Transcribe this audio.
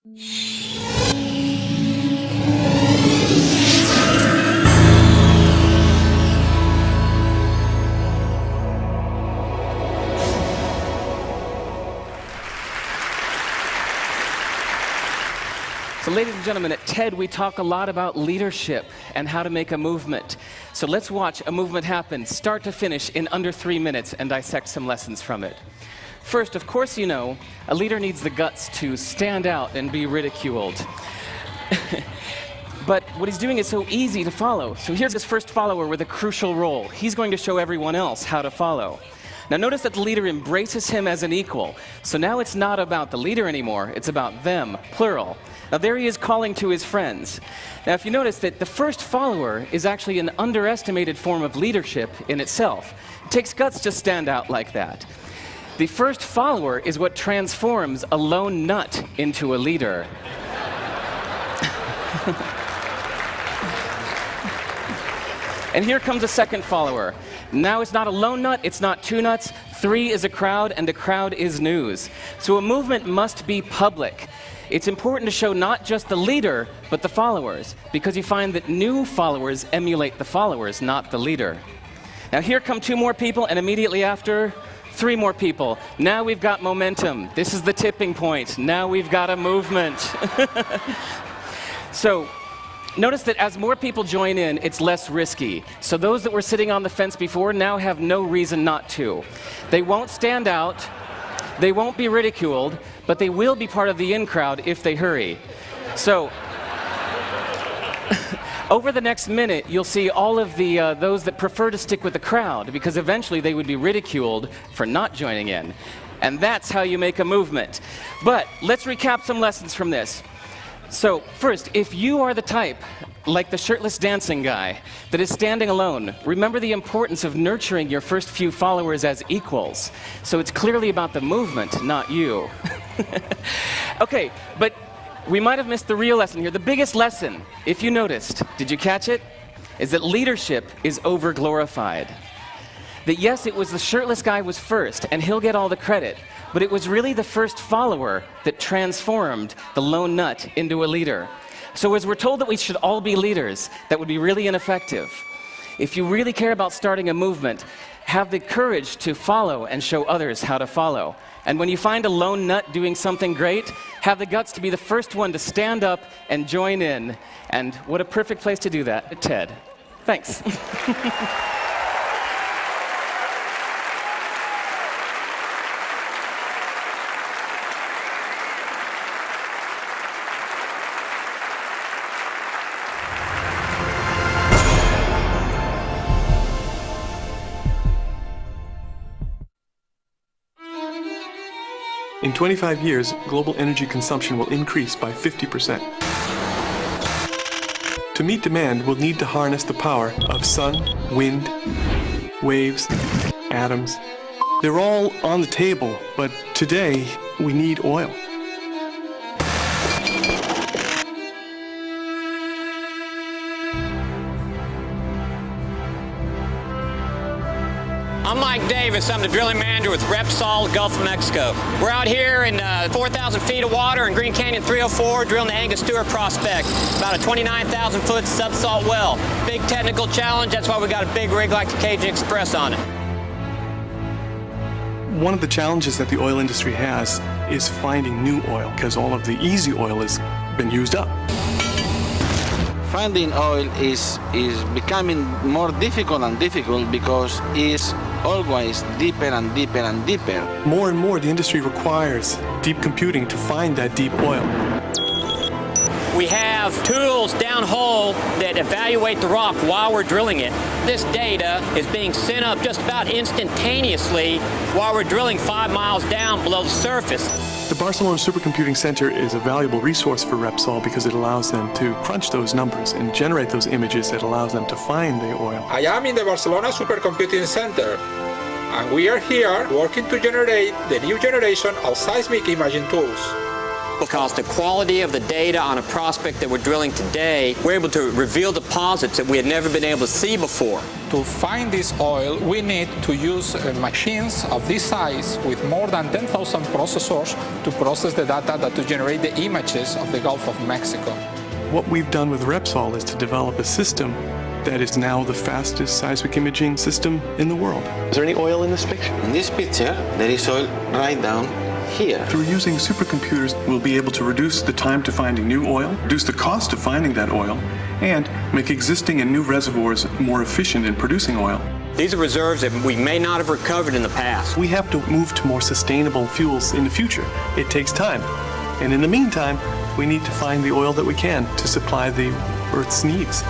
So ladies and gentlemen, at TED we talk a lot about leadership and how to make a movement. So let's watch a movement happen, start to finish, in under 3 minutes and dissect some lessons from it. First, of course you know, a leader needs the guts to stand out and be ridiculed. But what he's doing is so easy to follow. So here's his first follower with a crucial role. He's going to show everyone else how to follow. Now notice that the leader embraces him as an equal. So now it's not about the leader anymore, it's about them, plural. Now there he is calling to his friends. Now if you notice that the first follower is actually an underestimated form of leadership in itself. It takes guts to stand out like that. The first follower is what transforms a lone nut into a leader. And here comes a second follower. Now it's not a lone nut, it's not two nuts, 3 is a crowd, and a crowd is news. So a movement must be public. It's important to show not just the leader, but the followers, because you find that new followers emulate the followers, not the leader. Now here come 2 more people, and immediately after, 3 more people. Now we've got momentum. This is the tipping point. Now we've got a movement. So, notice that as more people join in, it's less risky. So those that were sitting on the fence before now have no reason not to. They won't stand out, they won't be ridiculed, but they will be part of the in crowd if they hurry. So, over the next minute, you'll see all of the those that prefer to stick with the crowd, because eventually they would be ridiculed for not joining in. And that's how you make a movement. But let's recap some lessons from this. So first, if you are the type, like the shirtless dancing guy, that is standing alone, remember the importance of nurturing your first few followers as equals. So it's clearly about the movement, not you. Okay, but we might have missed the real lesson here. The biggest lesson, if you noticed, did you catch it? Is that leadership is over-glorified. That yes, it was the shirtless guy was first, and he'll get all the credit, but it was really the first follower that transformed the lone nut into a leader. So as we're told that we should all be leaders, that would be really ineffective. If you really care about starting a movement, have the courage to follow and show others how to follow. And when you find a lone nut doing something great, have the guts to be the first one to stand up and join in. And what a perfect place to do that at TED. Thanks. In 25 years, global energy consumption will increase by 50%. To meet demand, we'll need to harness the power of sun, wind, waves, atoms. They're all on the table, but today we need oil. I'm Mike Davis. I'm the drilling manager with Repsol, Gulf of Mexico. We're out here in 4,000 feet of water in Green Canyon 304 drilling the Angostura prospect, about a 29,000 foot subsalt well. Big technical challenge, that's why we got a big rig like the Cajun Express on it. One of the challenges that the oil industry has is finding new oil, because all of the easy oil has been used up. Finding oil is becoming more difficult and difficult because it's always deeper and deeper and deeper. More and more, the industry requires deep computing to find that deep oil. We have tools downhole that evaluate the rock while we're drilling it. This data is being sent up just about instantaneously while we're drilling 5 miles down below the surface. The Barcelona Supercomputing Center is a valuable resource for Repsol because it allows them to crunch those numbers and generate those images that allows them to find the oil. I am in the Barcelona Supercomputing Center, and we are here working to generate the new generation of seismic imaging tools. because the quality of the data on a prospect that we're drilling today, we're able to reveal deposits that we had never been able to see before. To find this oil, we need to use machines of this size with more than 10,000 processors to process the data to generate the images of the Gulf of Mexico. What we've done with Repsol is to develop a system that is now the fastest seismic imaging system in the world. Is there any oil in this picture? In this picture, there is oil right down here. Through using supercomputers, we'll be able to reduce the time to finding new oil, reduce the cost of finding that oil, and make existing and new reservoirs more efficient in producing oil. These are reserves that we may not have recovered in the past. We have to move to more sustainable fuels in the future. It takes time. And in the meantime, we need to find the oil that we can to supply the Earth's needs.